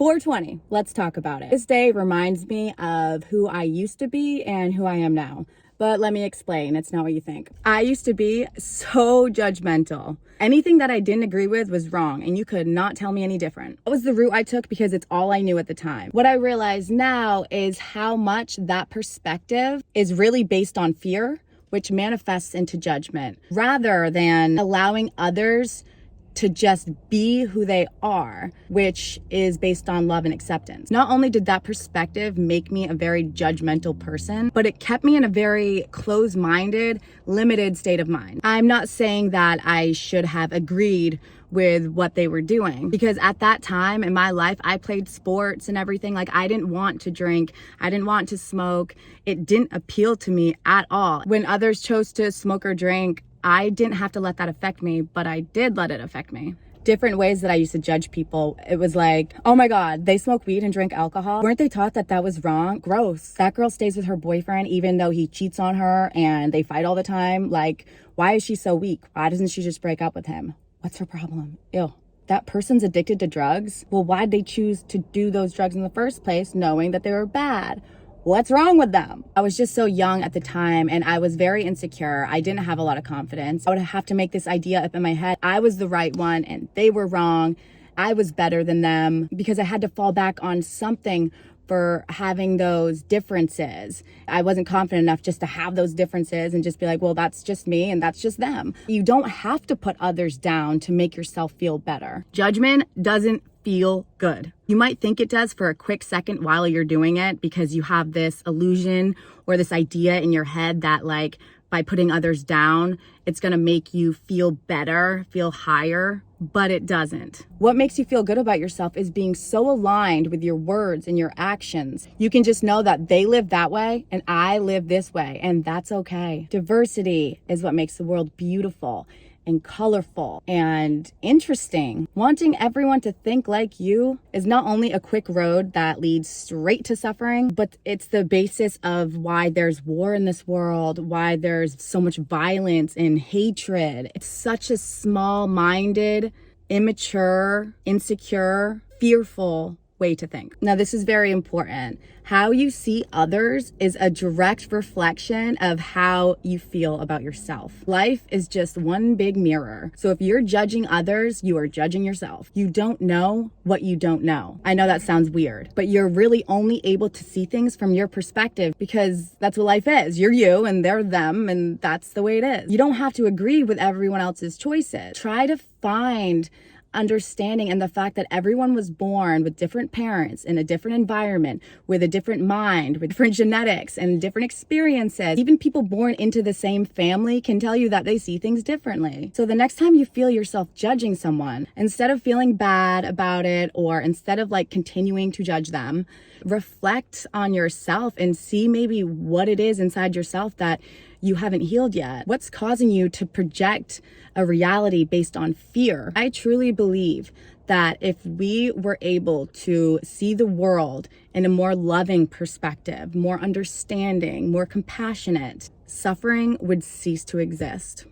420, let's talk about it. This day reminds me of who I used to be and who I am now. But let me explain, it's not what you think. I used to be so judgmental. Anything that I didn't agree with was wrong, and you could not tell me any different. That was the route I took because it's all I knew at the time. What I realize now is how much that perspective is really based on fear, which manifests into judgment, rather than allowing others to just be who they are, which is based on love and acceptance. Not only did that perspective make me a very judgmental person, but it kept me in a very closed-minded, limited state of mind. I'm not saying that I should have agreed with what they were doing, because at that time in my life, I played sports and everything. Like, I didn't want to drink, I didn't want to smoke. It didn't appeal to me at all. When others chose to smoke or drink, I didn't have to let that affect me, but I did let it affect me. Different ways that I used to judge people. It was like, oh my God, they smoke weed and drink alcohol. Weren't they taught that that was wrong? Gross. That girl stays with her boyfriend even though he cheats on her and they fight all the time. Like, why is she so weak? Why doesn't she just break up with him? What's her problem? Ew. That person's addicted to drugs. Well, why'd they choose to do those drugs in the first place knowing that they were bad? What's wrong with them? I was just so young at the time and I was very insecure. I didn't have a lot of confidence. I would have to make this idea up in my head. I was the right one and they were wrong. I was better than them because I had to fall back on something for having those differences. I wasn't confident enough just to have those differences and just be like, well, that's just me and that's just them. You don't have to put others down to make yourself feel better. Judgment doesn't feel good. You might think it does for a quick second while you're doing it because you have this illusion or this idea in your head that, like, by putting others down, it's gonna make you feel better, feel higher, but it doesn't. What makes you feel good about yourself is being so aligned with your words and your actions. You can just know that they live that way and I live this way, and that's okay. Diversity is what makes the world beautiful and colorful and interesting. Wanting everyone to think like you is not only a quick road that leads straight to suffering, but it's the basis of why there's war in this world, why there's so much violence and hatred. It's such a small-minded, immature, insecure, fearful way to think. Now, this is very important. How you see others is a direct reflection of how you feel about yourself. Life is just one big mirror. So if you're judging others, you are judging yourself. You don't know what you don't know. I know that sounds weird, but you're really only able to see things from your perspective because that's what life is. You're you and they're them, and that's the way it is. You don't have to agree with everyone else's choices. Try to find understanding and the fact that everyone was born with different parents in a different environment, with a different mind, with different genetics and different experiences. Even people born into the same family can tell you that they see things differently. So the next time you feel yourself judging someone, instead of feeling bad about it or instead of continuing to judge them, reflect on yourself and see maybe what it is inside yourself that you haven't healed yet. What's causing you to project a reality based on fear? I truly believe that if we were able to see the world in a more loving perspective, more understanding, more compassionate, suffering would cease to exist.